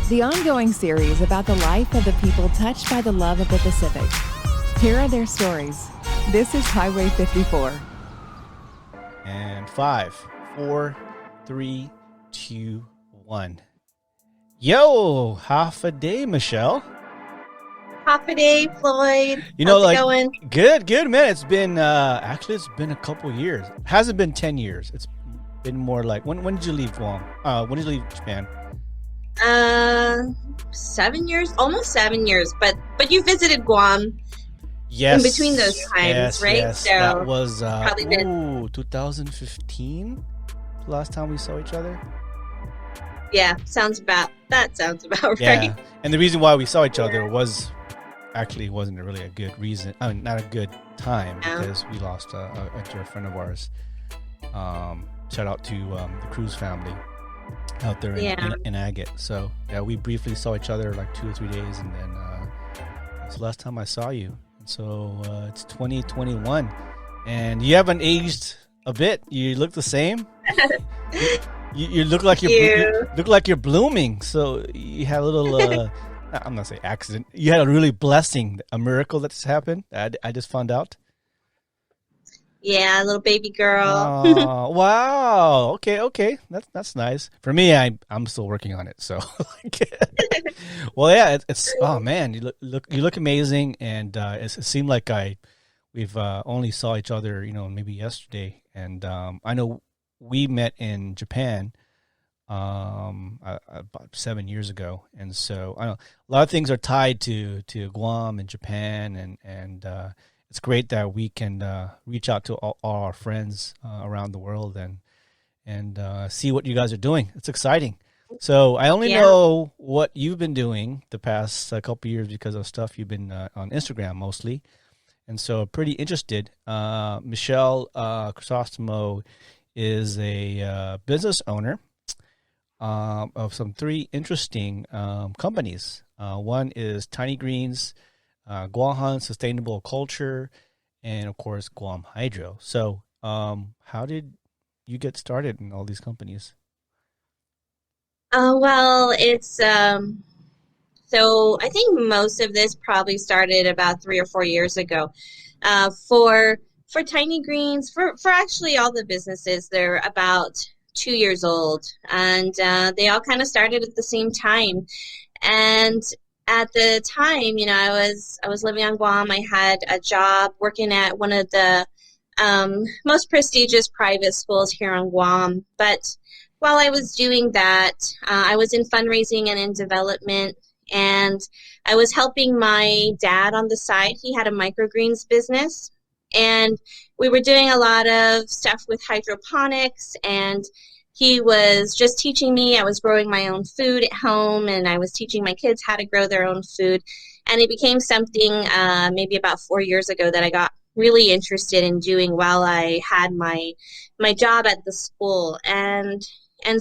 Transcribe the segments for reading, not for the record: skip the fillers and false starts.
the ongoing series about the life of the people touched by the love of the Pacific. Here are their stories. This is Highway 54. And 5, 4, 3, 2, 1. Yo, half a day, Michelle. Half a day, Floyd. How's it going? Good, man. It's been it's been a couple years. It hasn't been 10 years. It's been more like when did you leave Guam? When did you leave Japan? 7 years, almost 7 years. But you visited Guam. Yes. In between those times, right? Yes. So that was probably been 2015. The last time we saw each other. Yeah, sounds about right. Yeah, and the reason why we saw each other wasn't really a good reason. I mean, not a good time because we lost a dear friend of ours. Shout out to the Cruz family out there in Agate. So yeah, we briefly saw each other like 2 or 3 days, and then that's the last time I saw you. And so it's 2021, and you haven't aged a bit. You look the same. You look like you're blooming. So you had a little. I'm not saying accident. You had a really blessing, a miracle that's happened. I just found out. Yeah, little baby girl. Oh, wow. Okay. That's nice. For me, I'm still working on it. So, well, yeah. It's oh man, you look amazing, and it seemed like we've only saw each other, maybe yesterday, and I know we met in Japan about 7 years ago, and so I know a lot of things are tied to Guam and Japan, and it's great that we can reach out to all our friends around the world and see what you guys are doing. It's exciting. So I only know what you've been doing the past couple of years because of stuff you've been on Instagram mostly, and so pretty interested. Michelle Crisostomo is a business owner of some 3 interesting companies. One is Tiny Greens, Guahan Sustainable Culture, and of course Guam Hydro. So how did you get started in all these companies? Well, it's so I think most of this probably started about 3 or 4 years ago. For Tiny Greens, for actually all the businesses, they're about 2 years old, and they all kind of started at the same time. And at the time, I was living on Guam. I had a job working at one of the most prestigious private schools here on Guam. But while I was doing that, I was in fundraising and in development, and I was helping my dad on the side. He had a microgreens business. And we were doing a lot of stuff with hydroponics, and he was just teaching me. I was growing my own food at home, and I was teaching my kids how to grow their own food. And it became something maybe about 4 years ago that I got really interested in doing while I had my job at the school. And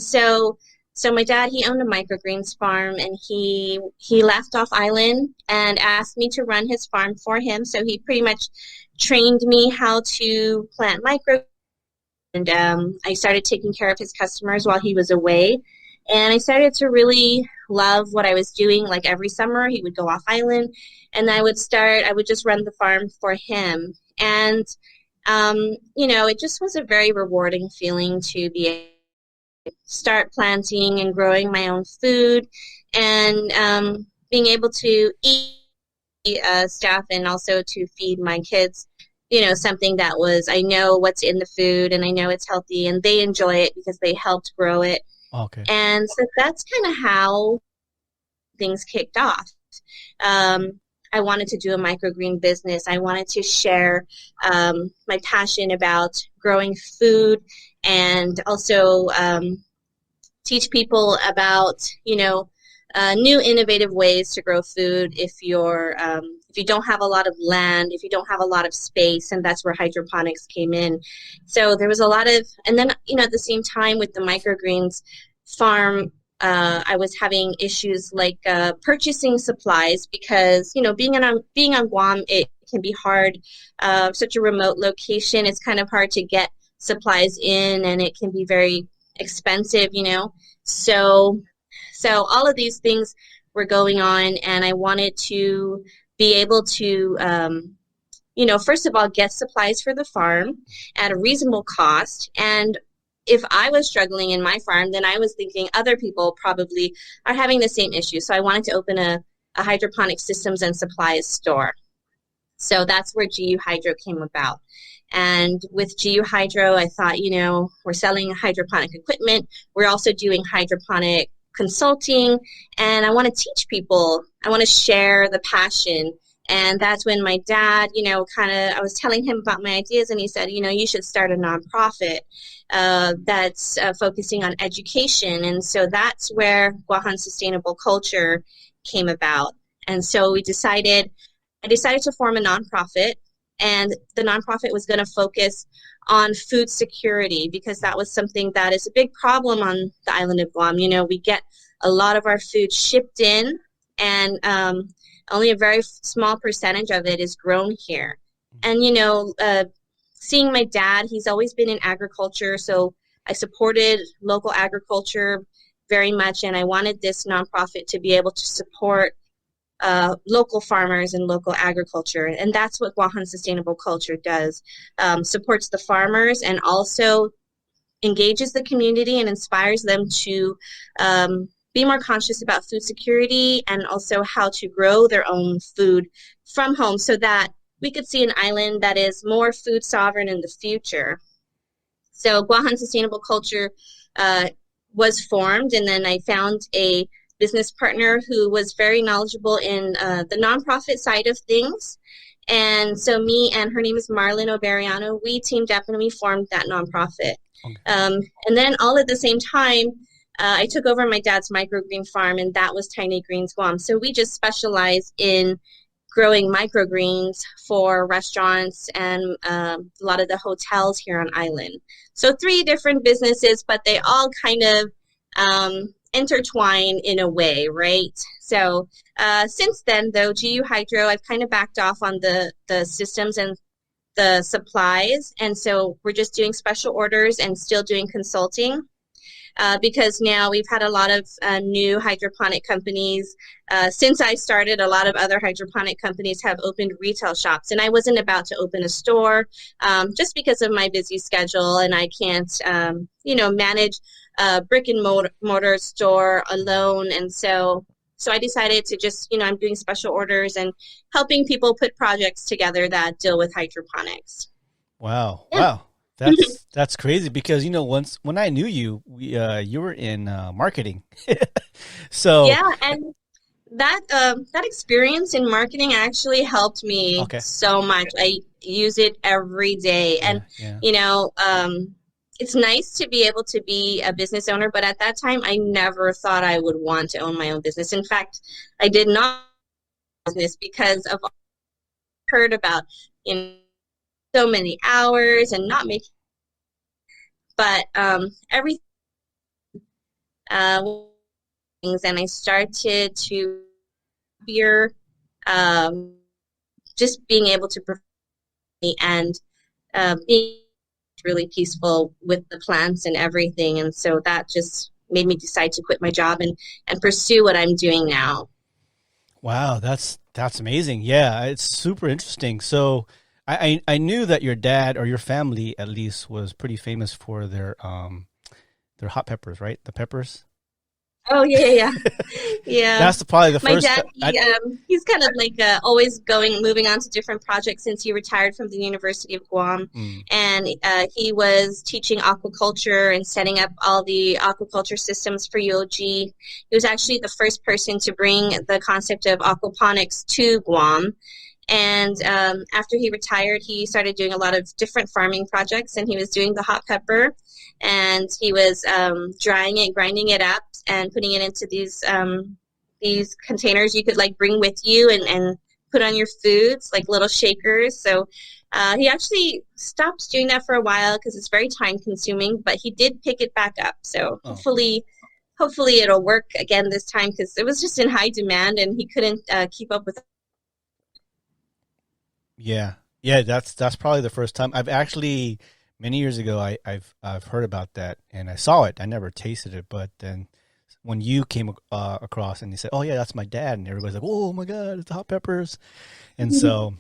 so my dad, he owned a microgreens farm, and he left off island and asked me to run his farm for him. So he pretty much trained me how to plant micro, and I started taking care of his customers while he was away, and I started to really love what I was doing. Like every summer he would go off island, and I would just run the farm for him, and it just was a very rewarding feeling to be able to start planting and growing my own food, and being able to eat staff and also to feed my kids, something that I know what's in the food, and I know it's healthy, and they enjoy it because they helped grow it. Okay. And so that's kind of how things kicked off. I wanted to do a microgreen business. I wanted to share my passion about growing food, and also teach people about, new innovative ways to grow food if you don't have a lot of land, if you don't have a lot of space, and that's where hydroponics came in. So there was a lot of, and then, at the same time with the microgreens farm, I was having issues like purchasing supplies because, being on Guam, it can be hard. Such a remote location, it's kind of hard to get supplies in, and it can be very expensive, So So all of these things were going on, and I wanted to be able to, first of all, get supplies for the farm at a reasonable cost. And if I was struggling in my farm, then I was thinking other people probably are having the same issue. So I wanted to open a hydroponic systems and supplies store. So that's where GU Hydro came about. And with GU Hydro, I thought, we're selling hydroponic equipment. We're also doing hydroponic consulting. And I want to teach people. I want to share the passion. And that's when my dad, I was telling him about my ideas, and he said, you should start a nonprofit that's focusing on education. And so that's where Guahan Sustainable Culture came about. And so I decided to form a nonprofit, and the nonprofit was going to focus on food security, because that was something that is a big problem on the island of Guam. We get a lot of our food shipped in, and only a very small percentage of it is grown here. And, seeing my dad, he's always been in agriculture, so I supported local agriculture very much, and I wanted this nonprofit to be able to support local farmers and local agriculture. And that's what Guahan Sustainable Culture does, supports the farmers and also engages the community and inspires them to be more conscious about food security and also how to grow their own food from home, so that we could see an island that is more food sovereign in the future. So Guahan Sustainable Culture was formed, and then I found a business partner who was very knowledgeable in the nonprofit side of things. And so me and her name is Marlon Oberiano, we teamed up and we formed that nonprofit. Okay. And then all at the same time, I took over my dad's microgreen farm, and that was Tiny Greens Guam. So we just specialize in growing microgreens for restaurants and a lot of the hotels here on island. So 3 different businesses, but they all kind of intertwine in a way, right? So since then, though, GU Hydro, I've kind of backed off on the systems and the supplies. And so we're just doing special orders and still doing consulting. Because now we've had a lot of new hydroponic companies. Since I started, a lot of other hydroponic companies have opened retail shops, and I wasn't about to open a store just because of my busy schedule, and I can't, manage a brick and mortar store alone. And so I decided to just, I'm doing special orders and helping people put projects together that deal with hydroponics. Wow. Yeah. Wow. That's crazy, because once when I knew you, you were in marketing. So yeah, and that experience in marketing actually helped me so much. I use it every day, and it's nice to be able to be a business owner. But at that time, I never thought I would want to own my own business. In fact, I did not business because of heard about so many hours and not making, but everything things, and I started to fear just being able to perform and being really peaceful with the plants and everything. And so that just made me decide to quit my job and pursue what I'm doing now. Wow, that's amazing. Yeah, it's super interesting. So I knew that your dad, or your family at least, was pretty famous for their hot peppers, right? The peppers. Oh yeah. That's probably the first. My dad, he's kind of like always moving on to different projects since he retired from the University of Guam, and he was teaching aquaculture and setting up all the aquaculture systems for UOG. He was actually the first person to bring the concept of aquaponics to Guam. And after he retired, he started doing a lot of different farming projects, and he was doing the hot pepper, and he was drying it, grinding it up, and putting it into these containers you could like bring with you and put on your foods, like little shakers. So he actually stopped doing that for a while because it's very time consuming, but he did pick it back up. So hopefully it'll work again this time, because it was just in high demand and he couldn't keep up with it. Yeah, that's probably the first time. I've actually, many years ago, I've heard about that, and I saw it. I never tasted it, but then when you came across and you said, "Oh yeah, that's my dad," and everybody's like, "Oh my God, it's the hot peppers," and so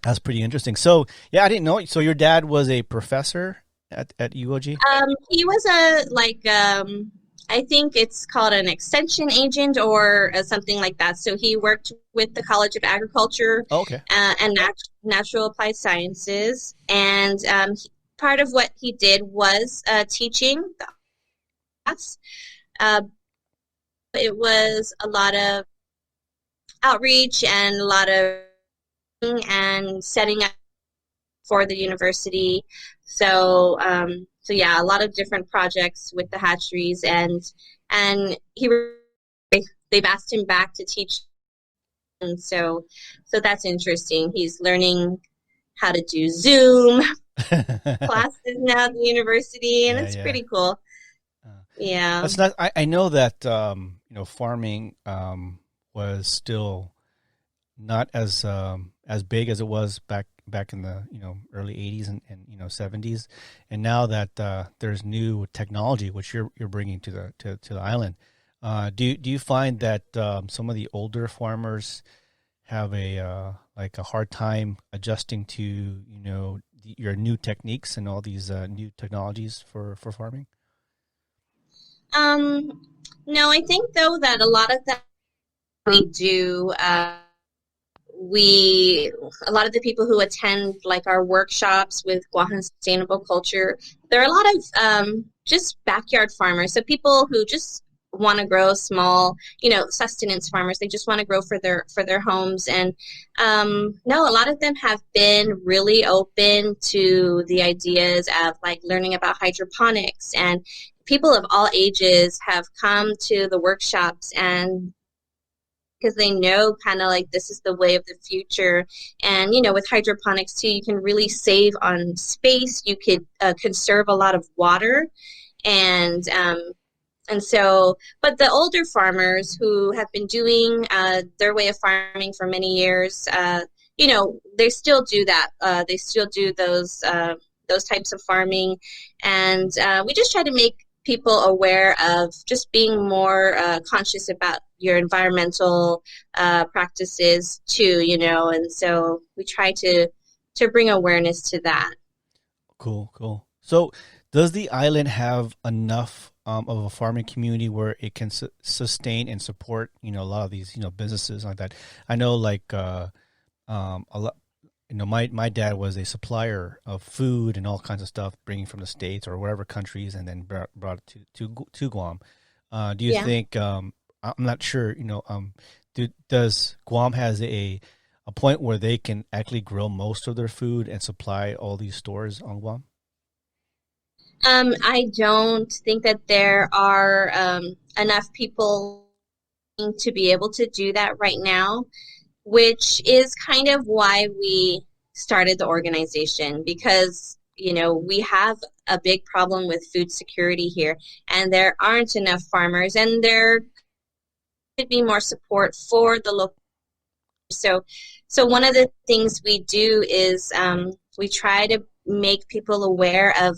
that's pretty interesting. So yeah, I didn't know. So your dad was a professor at UOG. He was I think it's called an extension agent or something like that. So he worked with the College of Agriculture Oh, okay. and Natural Applied Sciences. And part of what he did was teaching the class. Uh, it was a lot of outreach and a lot of and setting up for the university. So yeah, a lot of different projects with the hatcheries, and they've asked him back to teach, and so that's interesting. He's learning how to do Zoom classes now at the university, and Yeah, it's yeah. pretty cool. Uh, Yeah. that's not. I know that farming was still not as big as it was back in the early 80s and 70s, and now that there's new technology which you're bringing to the island, do you find that some of the older farmers have a hard time adjusting to your new techniques and all these new technologies for farming? Um, no, I think though that a lot of that we do. We A lot of the people who attend like our workshops with Guahan sustainable culture, there are a lot of just backyard farmers, so people who just want to grow small, sustenance farmers. They just want to grow for their homes. And no, a lot of them have been really open to the ideas of like learning about hydroponics, and people of all ages have come to the workshops, and because they know kind of like this is the way of the future. And with hydroponics too, you can really save on space. You could conserve a lot of water, and but the older farmers who have been doing their way of farming for many years, they still do that. They still do those types of farming, and we just try to make people aware of just being more conscious about your environmental practices too, and so we try to bring awareness to that. Cool, cool. So, does the island have enough of a farming community where it can sustain and support, a lot of these, businesses like that? I know, like, a lot. My dad was a supplier of food and all kinds of stuff, bringing from the States or wherever countries, and then brought it to Guam. Do you Yeah. think? I'm not sure. Does Guam has a point where they can actually grow most of their food and supply all these stores on Guam? I don't think that there are enough people to be able to do that right now, which is kind of why we started the organization, because we have a big problem with food security here, and there aren't enough farmers, and there should be more support for the local. So one of the things we do is we try to make people aware of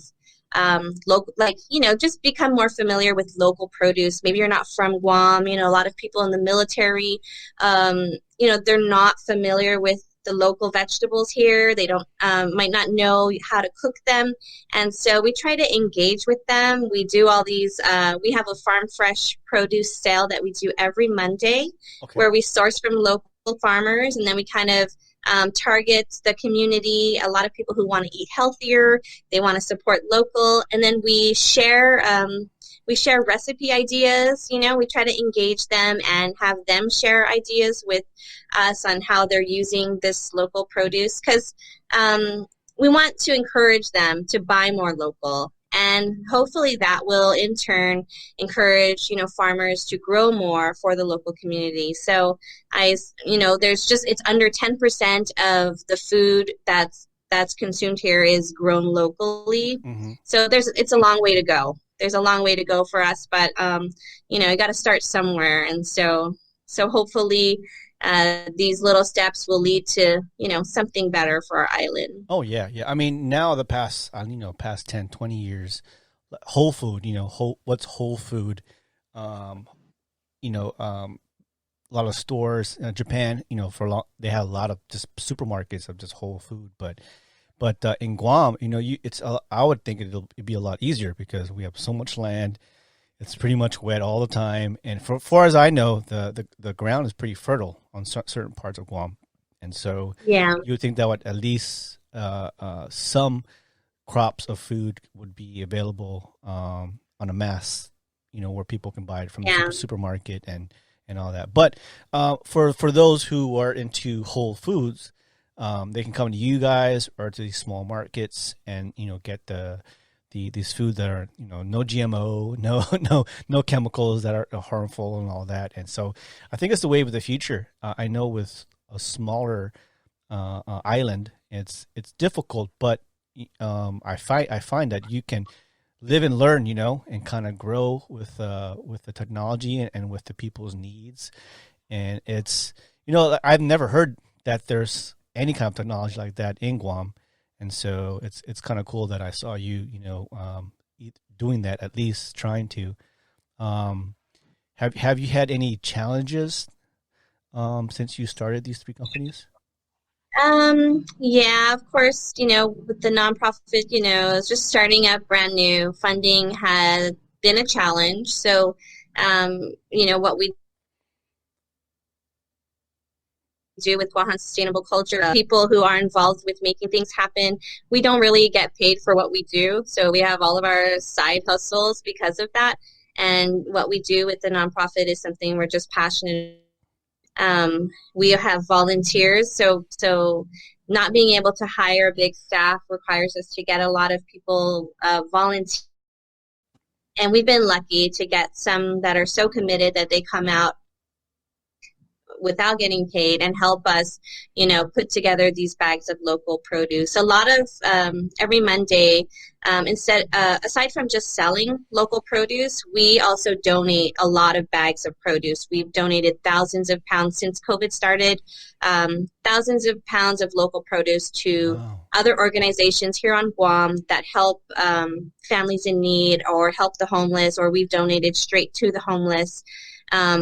local, like, just become more familiar with local produce. Maybe you're not from Guam. A lot of people in the military, they're not familiar with the local vegetables here. They don't might not know how to cook them, and so we try to engage with them. We do all these. We have a farm fresh produce sale that we do every Monday, Okay. where we source from local farmers, and then we kind of target the community. A lot of people who want to eat healthier, they want to support local, and then we share recipe ideas. We try to engage them and have them share ideas with us on how they're using this local produce, because we want to encourage them to buy more local, and hopefully that will in turn encourage farmers to grow more for the local community. So there's just, it's under 10% of the food that's consumed here is grown locally. Hmm. So it's a long way to go. There's a long way to go for us, but you got to start somewhere, and so hopefully these little steps will lead to something better for our island. Oh yeah, yeah. I mean, now the past past 10, 20 years, whole food. What's whole food? a lot of stores. Japan, for a long, they have a lot of just supermarkets of just whole food. But in Guam, I would think it'd be a lot easier because we have so much land. It's pretty much wet all the time, and for far as I know, the ground is pretty fertile on certain parts of Guam, and so Yeah. you would think that would at least some crops of food would be available on a mass, where people can buy it from the Yeah. supermarket and all that. But for those who are into whole foods, they can come to you guys or to these small markets and get these foods that are no GMO, no chemicals that are harmful and all that. And so I think it's the wave of the future. I know with a smaller island, it's difficult, but I find that you can live and learn, and kind of grow with the technology and with the people's needs. And it's I've never heard that there's any kind of technology like that in Guam, and so it's kind of cool that I saw you doing that, at least trying to. Have you had any challenges since you started these three companies? Yeah, of course, with the nonprofit, it's just starting up brand new. Funding has been a challenge. So, what we do with Guahan Sustainable Culture, people who are involved with making things happen, we don't really get paid for what we do. So we have all of our side hustles because of that. And what we do with the nonprofit is something we're just passionate. We have volunteers, so not being able to hire a big staff requires us to get a lot of people volunteer. And we've been lucky to get some that are so committed that they come out without getting paid and help us, put together these bags of local produce. A lot of every Monday, aside from just selling local produce, we also donate a lot of bags of produce. We've donated thousands of pounds since COVID started, thousands of pounds of local produce to Wow. other organizations here on Guam that help families in need or help the homeless, or we've donated straight to the homeless.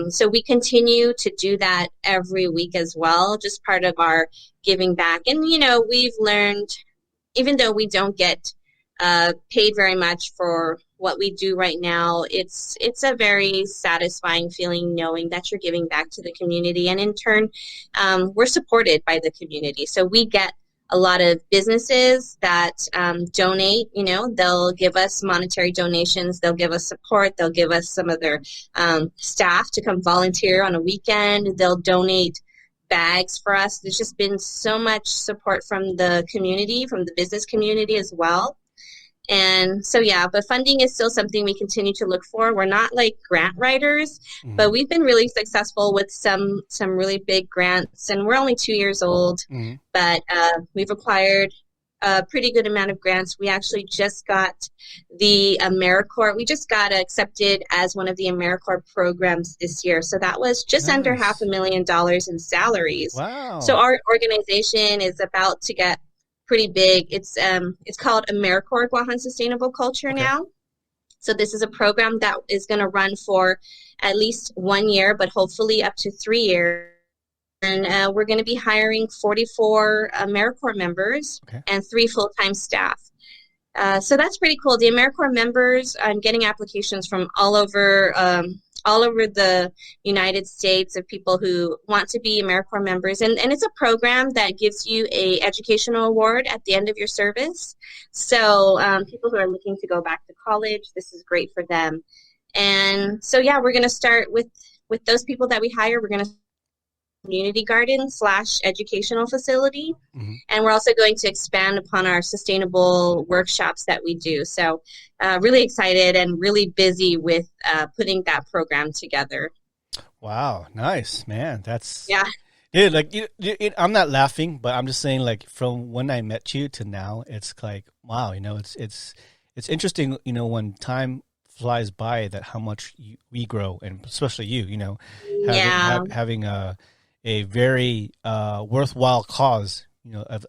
So we continue to do that every week as well, just part of our giving back. And, we've learned, even though we don't get paid very much for what we do right now, it's a very satisfying feeling knowing that you're giving back to the community. And in turn, we're supported by the community. So we get a lot of businesses that donate, they'll give us monetary donations, they'll give us support, they'll give us some of their staff to come volunteer on a weekend, they'll donate bags for us. There's just been so much support from the community, from the business community as well. And so, but funding is still something we continue to look for. We're not like grant writers, but we've been really successful with some really big grants, and we're only 2 years old, but we've acquired a pretty good amount of grants. We actually just got the AmeriCorps. We just got accepted as one of the AmeriCorps programs this year. So that was just under Nice. $500,000 in salaries. Wow. So our organization is about to get pretty big. It's called AmeriCorps Guahan Sustainable Culture Okay. now. So this is a program that is going to run for at least 1 year, but hopefully up to 3 years. And we're going to be hiring 44 AmeriCorps members and 3 full-time staff. So that's pretty cool. The AmeriCorps members, I'm getting applications from all over the United States of people who want to be AmeriCorps members. And it's a program that gives you a educational award at the end of your service. So people who are looking to go back to college, this is great for them. And so, we're going to start with those people that we hire. We're going to community garden / educational facility. And we're also going to expand upon our sustainable workshops that we do. So really excited and really busy with putting that program together. Wow. Nice, man. That's Yeah. Dude, like I'm not laughing, but I'm just saying, like, from when I met you to now, it's like, wow, it's interesting, when time flies by, that how much we grow, and especially you, having a very worthwhile cause,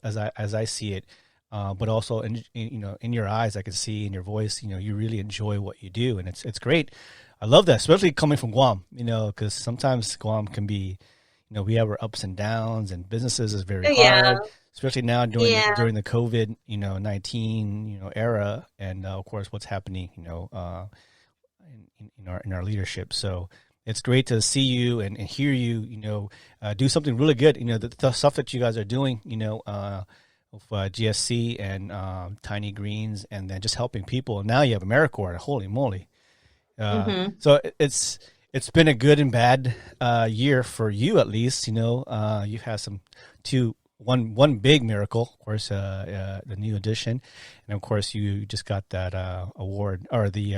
as I see it, but also in your eyes, I can see in your voice, you really enjoy what you do, and it's great. I love that, especially coming from Guam, because sometimes Guam can be, we have our ups and downs, and businesses is very Yeah, hard, especially now during the, yeah. during the COVID, 19, era, and of course what's happening, in our leadership. So it's great to see you and hear you, do something really good. The stuff that you guys are doing, with GSC and Tiny Greens, and then just helping people. And now you have AmeriCorps. Holy moly! Hmm. So it's been a good and bad year for you, at least. You've had one big miracle, of course, the new addition, and of course you just got that award, or the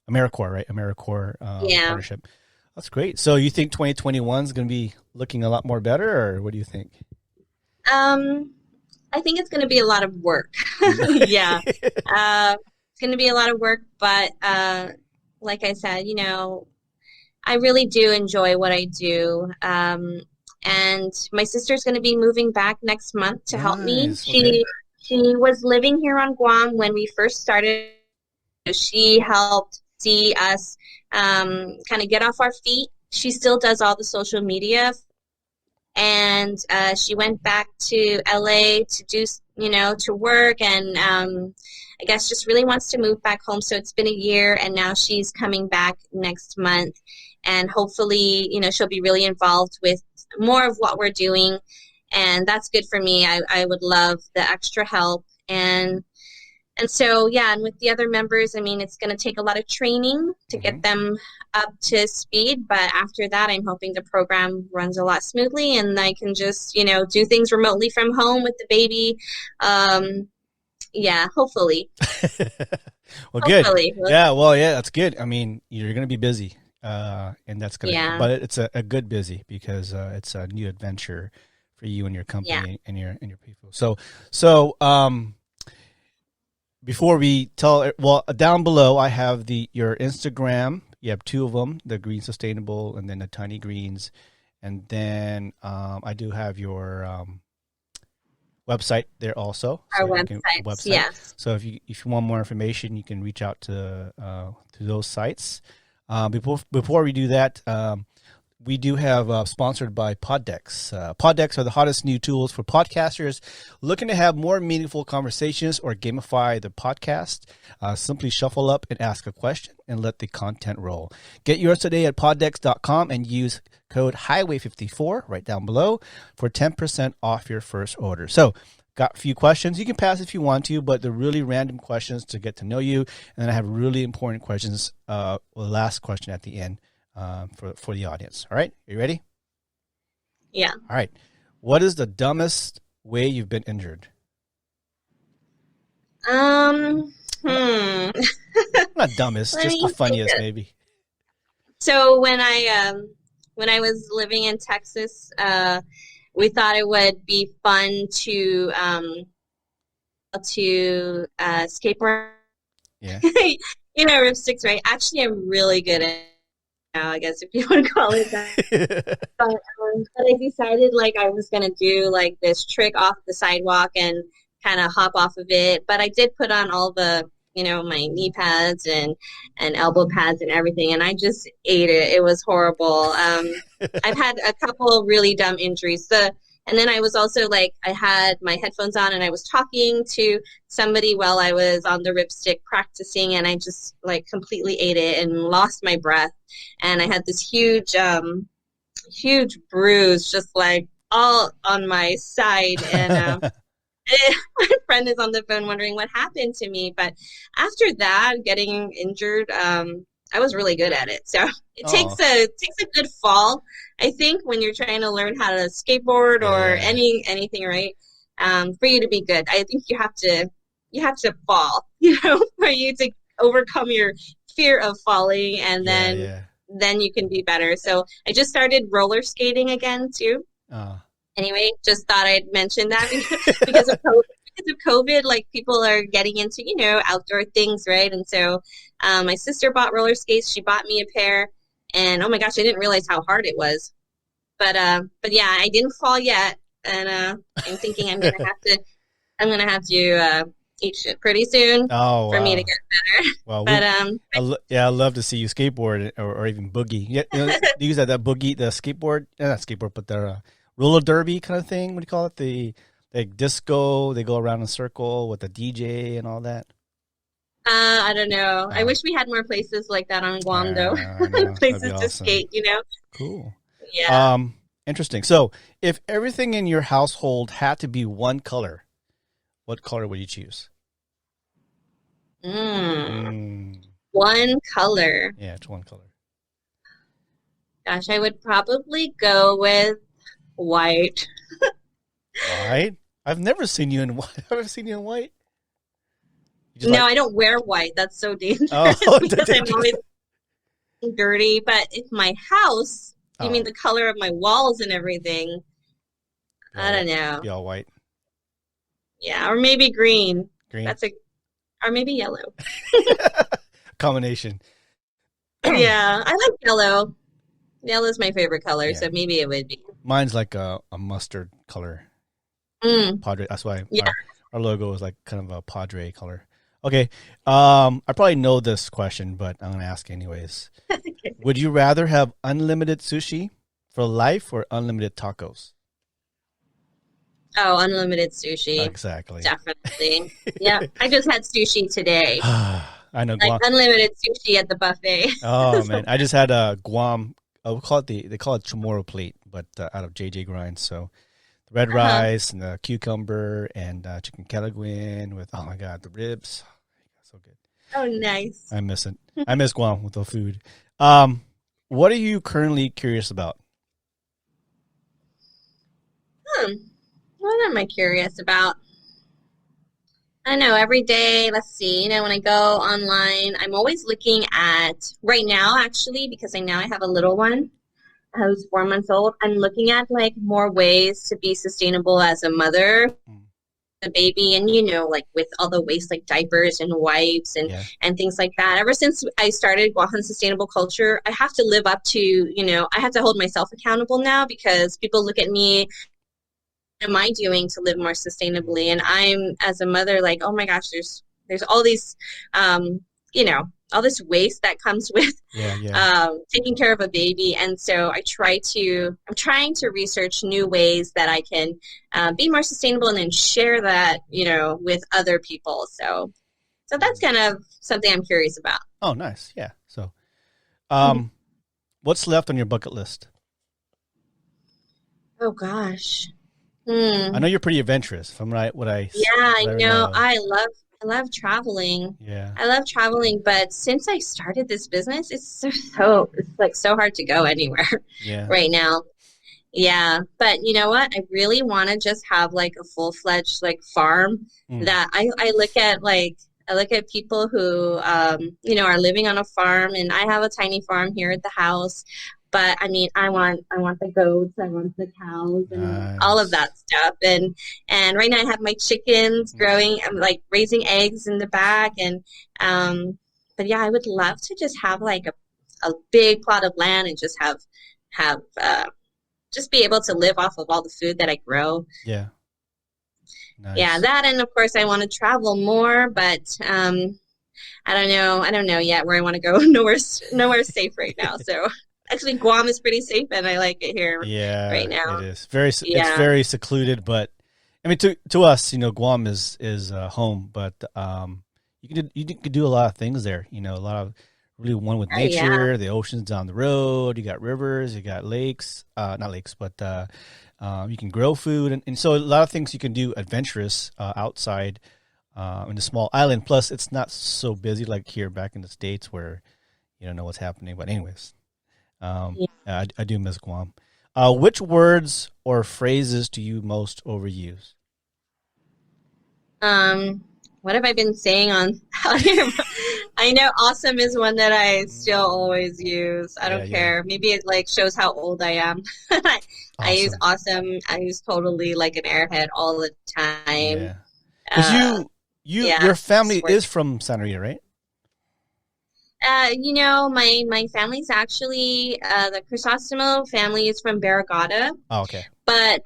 AmeriCorps, right? AmeriCorps Yeah. partnership. That's great. So you think 2021 is going to be looking a lot more better, or what do you think? Um, I think it's going to be a lot of work. Yeah. It's going to be a lot of work, but like I said, I really do enjoy what I do. And my sister's going to be moving back next month to help me. Nice. Okay. She was living here on Guam when we first started. She helped see us kind of get off our feet. She still does all the social media, and she went back to LA to do, to work, and I guess just really wants to move back home. So it's been a year, and now she's coming back next month, and hopefully, she'll be really involved with more of what we're doing, and that's good for me. I would love the extra help, and so, yeah, and with the other members, I mean, it's going to take a lot of training to Mm-hmm. get them up to speed. But after that, I'm hoping the program runs a lot smoothly, and I can just, do things remotely from home with the baby. Yeah, hopefully. Well, good. Hopefully. Yeah. Well, yeah, that's good. I mean, you're going to be busy, and that's Yeah. but it's a good busy, because it's a new adventure for you and your Yeah. company and your people. So, before we tell, well, down below I have your Instagram. You have two of them, the Green Sustainable and then the Tiny Greens, and then I do have your website there also. Our So you can websites. Yes. So if you want more information, you can reach out to those sites. Before we do that, we do have sponsored by Poddex. Poddex are the hottest new tools for podcasters looking to have more meaningful conversations or gamify the podcast. Simply shuffle up and ask a question and let the content roll. Get yours today at poddex.com and use code Highway54 right down below for 10% off your first order. So, got a few questions. You can pass if you want to, but they're really random questions to get to know you. And then I have really important questions, the last question at the end. For the audience. All right. Are you ready? Yeah. All right. What is the dumbest way you've been injured? Hmm. Not dumbest, Let just me the funniest, think. maybe. So when I was living in Texas, we thought it would be fun to skateboard. Yeah. Ripsticks, right? Actually, I'm really good at it now, I guess, if you want to call it that. But I decided like I was gonna do like this trick off the sidewalk and kind of hop off of it. But I did put on all the, my knee pads and elbow pads and everything, and I just ate it. It was horrible. I've had a couple of really dumb injuries. And then I was also like, I had my headphones on and I was talking to somebody while I was on the ripstick practicing, and I just like completely ate it and lost my breath. And I had this huge bruise just like all on my side. And my friend is on the phone wondering what happened to me. But after that, getting injured, I was really good at it. So it takes a good fall, I think, when you're trying to learn how to skateboard or anything, right? For you to be good, I think you have to fall, for you to overcome your fear of falling, and then you can be better. So I just started roller skating again too. Anyway, just thought I'd mention that because of COVID. Because of COVID, like people are getting into, outdoor things, right? And so my sister bought roller skates. She bought me a pair, and oh my gosh, I didn't realize how hard it was. But yeah, I didn't fall yet, and I'm thinking I'm gonna have to eat shit pretty soon Oh, for me to wow. get better. Well, But yeah, I love to see you skateboard or even boogie. Yeah, you use that boogie, the skateboard, not skateboard, but the roller derby kind of thing. What do you call it? The like disco. They go around in a circle with the DJ and all that. I don't know. I Uh, wish we had more places like that on Guam, though. I know that'd be Places to awesome. skate, you know? Cool. Yeah. Interesting. So, if everything in your household had to be one color, what color would you choose? Mm. Mm, One color. yeah, it's one color. Gosh, I would probably go with white. White? I've never seen you in white. I've never seen you in white. You just No, like, I don't wear white. That's so dangerous oh, because I'm always dirty. But if my house, you oh, mean the color of my walls and everything? I don't know. be all white. Yeah, or maybe green. Green? That's a, or maybe yellow. Combination. Yeah, I like yellow. Yellow is my favorite color, Yeah. so maybe it would be. Mine's like a mustard color. Mm, Padre. That's why yeah. our logo is like kind of a Padre color. Okay. I probably know this question, but I'm gonna ask anyways. Would you rather have unlimited sushi for life or unlimited tacos? Oh, unlimited sushi. Exactly. Definitely. Yeah, I just had sushi today. I know Like Guam. unlimited sushi at the buffet. Oh man, I just had a Guam. We call it they call it chamorro plate, but out of JJ Grinds. So the red Uh-huh. rice and the cucumber and chicken calaguin with oh my god the ribs, so good. Oh, nice. I miss it. I miss Guam with the food. What are you currently curious about? Hmm. What am I curious about? I know every day, let's see, when I go online, I'm always looking at, right now actually, because I have a little one who's 4 months old, I'm looking at like more ways to be sustainable as a mother, Mm, a baby, and like with all the waste like diapers and wipes yeah, and things like that. Ever since I started Guahan Sustainable Culture, I have to live up to, I have to hold myself accountable now because people look at me am I doing to live more sustainably? And I'm as a mother, like, oh my gosh, there's all these, you know, all this waste that comes with yeah. taking care of a baby. And so I'm trying to research new ways that I can be more sustainable and then share that, with other people. So that's kind of something I'm curious about. Oh, nice. Yeah. So, Mhm. what's left on your bucket list? Oh gosh. I Hmm. know you're pretty adventurous. If I'm right, Yeah, I what I know. know. I love traveling. Yeah, I love traveling, but since I started this business, it's like so hard to go anywhere yeah. right now. Yeah, but you know what? I really want to just have like a full-fledged like farm Mm, that I look at like I look at people who are living on a farm, and I have a tiny farm here at the house. But I mean, I want the goats, I want the cows, and all of nice. that stuff. And right now I have my chickens Mm, growing. I'm like raising eggs in the back, and um, but yeah, I would love to just have like a big plot of land and just have just be able to live off of all the food that I grow. yeah, Yeah, nice. that and of course I want to travel more, but I don't know. I don't know yet where I want to go. Nowhere's safe right now. So actually, Guam is pretty safe, and I like it here right Yeah, it now. is very. It's Yeah. very secluded, but I mean, to us, Guam is home, but you can do a lot of things there. A lot of really one with Oh yeah. nature. The ocean's down the road. You got rivers. You got lakes. Not lakes, but you can grow food, and so a lot of things you can do adventurous outside in a small island. Plus, it's not so busy like here back in the States where you don't know what's happening. But anyways, Yeah. I do miss Guam. Which words or phrases do you most overuse? Um, what have I been saying on out here? I know awesome is one that I still always use. I Yeah, don't yeah. care. Maybe it like shows how old I am. I use Awesome. awesome. I use totally like an airhead all the time. Yeah. Because Uh, you yeah, your it's family worth is from Santa Rita, right? My family's actually the Crisostomo family is from Barragata, Oh, okay. but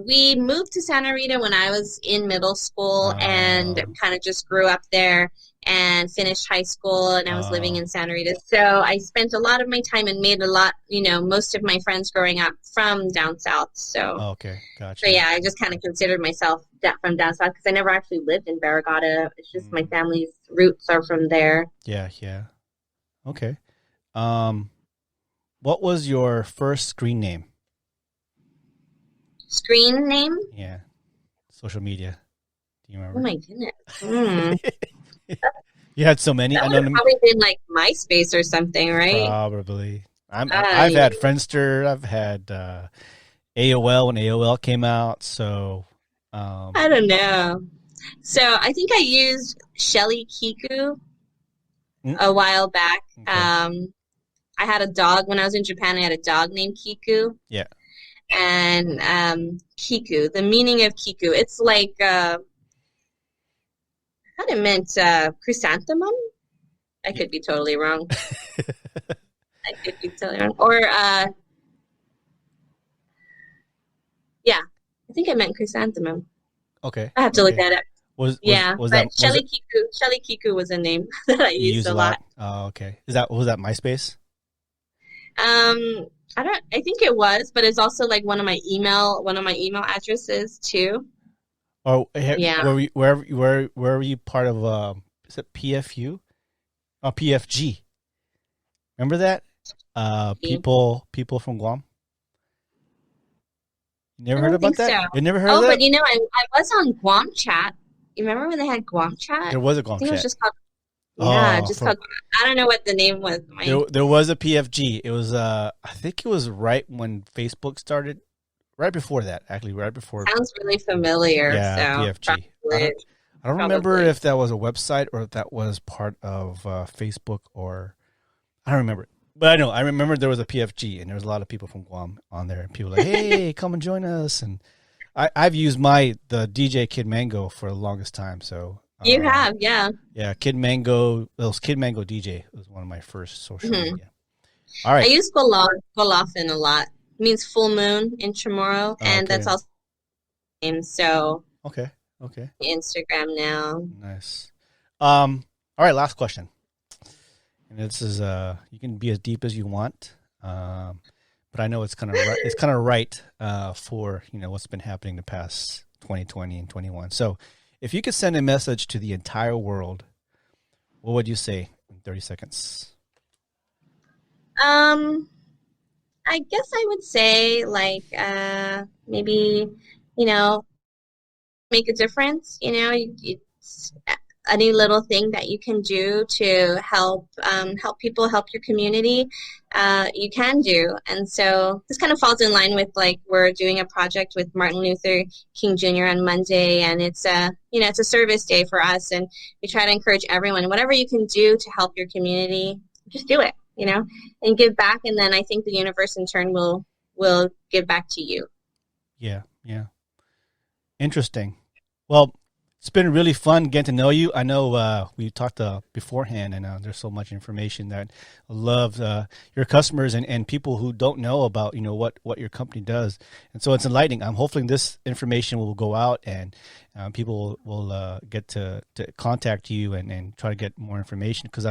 we moved to Santa Rita when I was in middle school and Oh, kind of just grew up there and finished high school, and I was living oh, in Santa Rita. So I spent a lot of my time and made a lot, most of my friends growing up from down south. okay. So Gotcha. yeah, I just kind of considered myself from down south because I never actually lived in Barragata. It's just my Mm, family's roots are from there. yeah, yeah. Okay. Um, what was your first screen name? Screen name? Yeah, social media. Do you Oh remember? my goodness. Hmm. You had so many. That I would know have them. probably been like MySpace or something, right? Probably. I've Yeah. had Friendster. I've had AOL when AOL came out. So, I don't know. So I think I used Shelly Kiku mm, a while back. okay. I had a dog when I was in Japan. I had a dog named Kiku, Yeah. and Kiku. The meaning of Kiku, it's like I thought it meant chrysanthemum. I Yeah. could be totally wrong. I could be totally wrong. Or yeah, I think I meant chrysanthemum. Okay. I have to look Okay. that up. Was was Yeah, was that but was it? Shelly Kiku was a name that I You used use a a lot? lot. Oh, okay. Was that MySpace? I don't. I think it was, but it's also like one of my email addresses too. Or Yeah. were you part of is it PFU? Oh, PFG. Remember that? I People from Guam. You never heard don't about think that? so. You never heard of Oh, but that? I was on Guam Chat. You remember when they had Guam Chat? There was a I Guam think it was chat. just called, yeah, Oh, just called, I don't know what the name was. there was a PFG. It was I think it was right when Facebook started. Right before that, actually, right before. Sounds really familiar, Yeah, so PFG. I don't remember probably. if that was a website or if that was part of Facebook or I don't remember. But I remember there was a PFG and there was a lot of people from Guam on there and people were like, hey, come and join us. And I've used the DJ Kid Mango for the longest time. So You have, yeah. yeah, Kid Mango DJ was one of my first social Hmm. media. All I right. use Golofin a lot. It means full moon in Chamorro, and Okay. that's also the name. So Okay. Okay. Instagram now. Nice. All right, last question. And this is you can be as deep as you want. But I know it's kind of right, it's kind of right for, what's been happening the past 2020 and 21. So, if you could send a message to the entire world, what would you say in 30 seconds? Um, I guess I would say like maybe, you know, make a difference. It's any little thing that you can do to help people, help your community, you can do. And so this kind of falls in line with like we're doing a project with Martin Luther King Jr. on Monday, and it's a service day for us, and we try to encourage everyone, whatever you can do to help your community, just do it, and give back, and then I think the universe in turn will give back to you. Yeah, yeah. Interesting. Well, it's been really fun getting to know you. I know we talked beforehand, and there's so much information that I love your customers and people who don't know about what your company does, and so it's enlightening. I'm hoping this information will go out and people will get to contact you and try to get more information because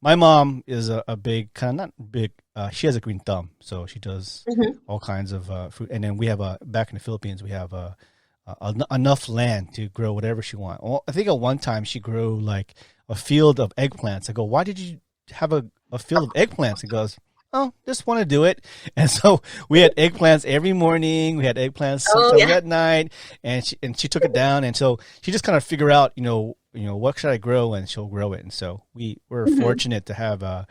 my mom is a big kind of not big. She has a green thumb, so she does Mm-hmm. all kinds of fruit, and then we have back in the Philippines we have enough land to grow whatever she wants. Well, I think at one time she grew like a field of eggplants. I go, why did you have a field of eggplants? He goes, oh, just want to do it. And so we had eggplants every morning. We had eggplants Oh sometimes yeah. at night, and she took it down. And so she just kind of figure out, what should I grow, and she'll grow it. And so we're Mm-hmm. fortunate to have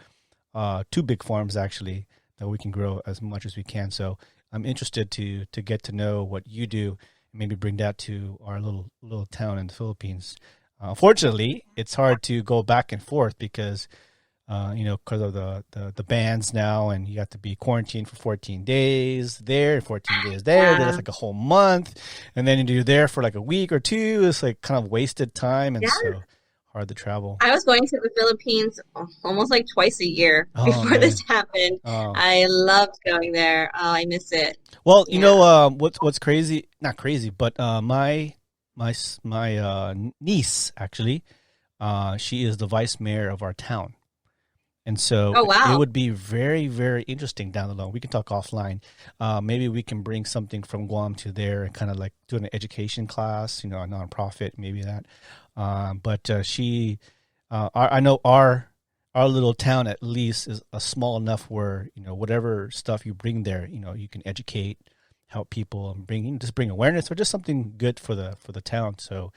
two big farms actually that we can grow as much as we can. So I'm interested to get to know what you do and maybe bring that to our little town in the Philippines. Unfortunately, it's hard to go back and forth because because of the bans now, and you have to be quarantined for 14 days there, 14 days there. Then it's Yeah. like a whole month, and then you're there for like a week or two. It's like kind of wasted time, and Yeah. so hard to travel. I was going to the Philippines almost like twice a year Oh before this man. happened. Oh. I loved going there. Oh, I miss it. Well, Yeah. what's crazy? Not crazy, but my niece actually, she is the vice mayor of our town. And so Oh, it wow. would be very, very interesting down the line. We can talk offline. Maybe we can bring something from Guam to there and kind of like do an education class, a nonprofit, maybe that. But I know our little town at least is a small enough where whatever stuff you bring there, you can educate, help people, and bring awareness or just something good for the town. So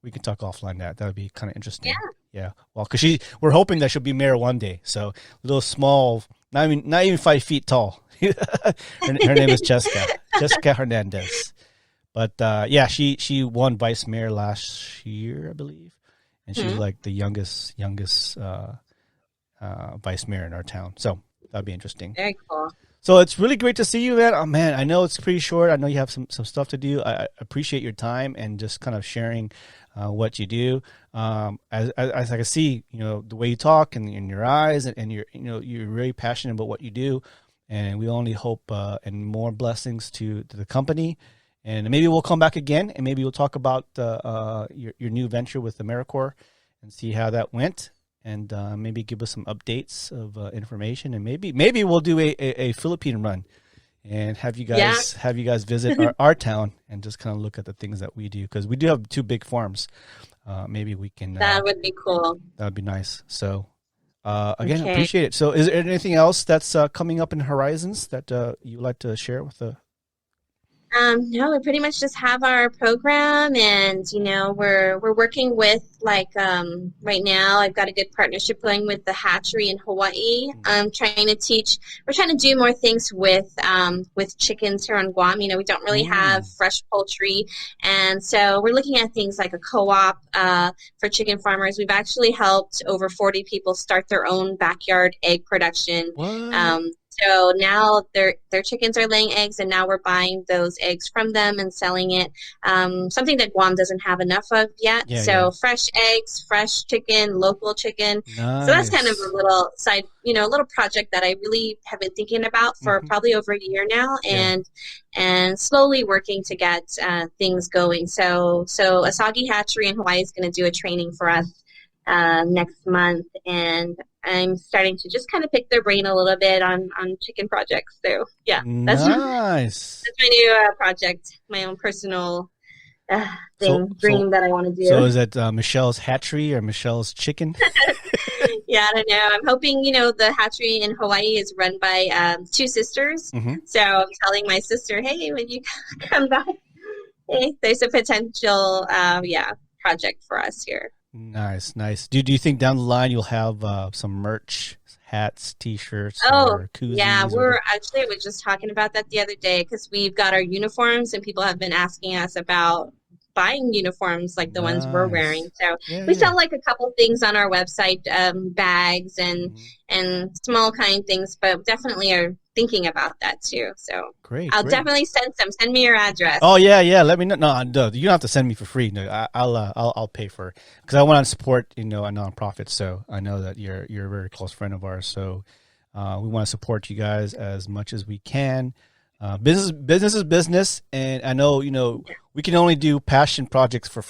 we can talk offline that would be kind of Yeah. interesting. Yeah. Well, because we're hoping that she'll be mayor one day. So a little small, not even 5 feet tall. Her name is Jessica Hernandez. But yeah, she won vice mayor last year, I believe, and she's Mhm. like the youngest vice mayor in our town. So that'd be interesting. Very cool. So it's really great to see you, man. Oh man, I know it's pretty short. I know you have some stuff to do. I appreciate your time and just kind of sharing what you do. As I can see, the way you talk and in your eyes, and you're very passionate about what you do. And we only hope and more blessings to the company. And maybe we'll come back again, and maybe we'll talk about your new venture with AmeriCorps and see how that went. And maybe give us some updates of information, and maybe we'll do a Philippine run, and have you Yeah. guys visit our town and just kind of look at the things that we do, because we do have 2 big farms. Maybe we can. That would be cool. That would be nice. So again, Okay. appreciate it. So is there anything else that's coming up in horizons that you would like to share with the? No, we pretty much just have our program, and we're working with right now I've got a good partnership going with the hatchery in Hawaii. We're trying to do more things with chickens here on Guam. We don't really have fresh poultry, and so we're looking at things like a co-op for chicken farmers. We've actually helped over 40 people start their own backyard egg production. What? So now their chickens are laying eggs, and now we're buying those eggs from them and selling it. Something that Guam doesn't have enough of yet. Yeah, So yeah. fresh eggs, fresh chicken, local chicken. So that's kind of Nice. a little side, a little project that I really have been thinking about for Mhm. probably over a year now, Yeah. and slowly working to get things going. So Asagi Hatchery in Hawaii is going to do a training for us next month, and I'm starting to just kind of pick their brain a little bit on chicken projects. So yeah, that's Nice. my new project, my own personal So dream that I want to so do. is it Michelle's Hatchery or Michelle's Chicken? Yeah, I don't know. I'm hoping, the hatchery in Hawaii is run by 2 sisters. Mm-hmm. So I'm telling my sister, hey, when you come back, hey, there's a potential, project for us here. Nice, nice. Do you think down the line you'll have some merch, hats, T-shirts, Oh, or koozies? yeah, or I was just talking about that the other day, because we've got our uniforms, and people have been asking us about buying uniforms like the ones we're wearing. Nice. So Yeah, we yeah. sell like a couple things on our website, bags Mhm. and small kind things, but definitely are thinking about that too. So Great, I'll great. definitely send some. Send me your address. Oh yeah, yeah. Let me know. No, you don't have to send me for free. No, I'll pay for it, because I want to support a nonprofit. So I know that you're a very close friend of ours. So we want to support you guys as much as we can. Business is business, and I know we can only do passion projects for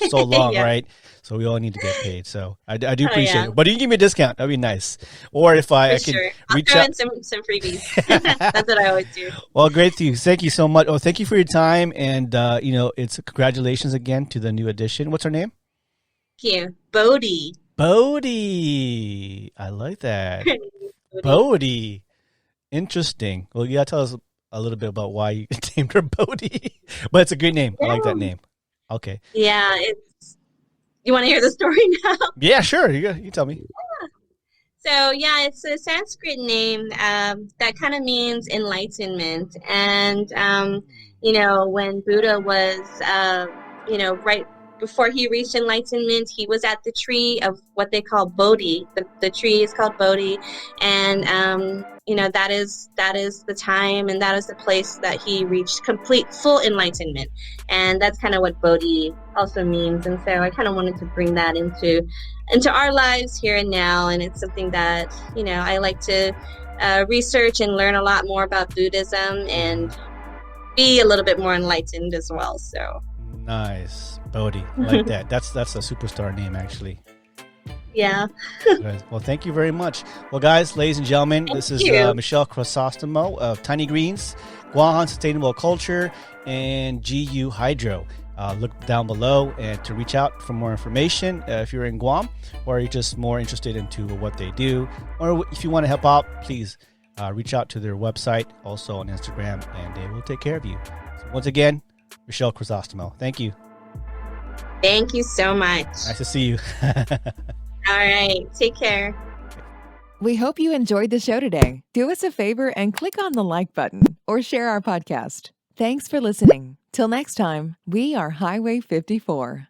so long, Yeah. right? So we all need to get paid. So I do Oh, appreciate yeah. it. But you can give me a discount. That'd be nice. Or if For I can sure. I'll reach throw out. in some freebies. That's what I always do. Well, great to you. Thank you so much. Oh, thank you for your time, and it's congratulations again to the new addition. What's her name? Thank you. Bodie. Bodhi. I like that. Bodhi. Interesting. Well, you gotta tell us a little bit about why you named her Bodhi, but it's a great name. I like that name. Okay. Yeah, you want to hear the story now? Yeah, sure. You tell me. So yeah, it's a Sanskrit name that kind of means enlightenment. And when Buddha was, right before he reached enlightenment, he was at the tree of what they call Bodhi. The tree is called Bodhi, and that is the time, and that is the place that he reached complete full enlightenment, and that's kind of what Bodhi also means. And so I kind of wanted to bring that into our lives here and now, and it's something that I like to research and learn a lot more about Buddhism and be a little bit more enlightened as well. So nice, Bodhi. I like that. That's a superstar name, actually. Yeah. Good. Well, thank you very much. Well, guys, ladies and gentlemen, this is Michelle Crisostomo of Tiny Greens, Guahan Sustainable Culture, and GU Hydro. Look down below and to reach out for more information if you're in Guam or you're just more interested into what they do, or if you want to help out, please reach out to their website, also on Instagram, and they will take care of you. So once again, Michelle Crisostomo, thank you. Thank you so much. Nice to see you. All right. Take care. We hope you enjoyed the show today. Do us a favor and click on the like button or share our podcast. Thanks for listening. Till next time, we are Highway 54.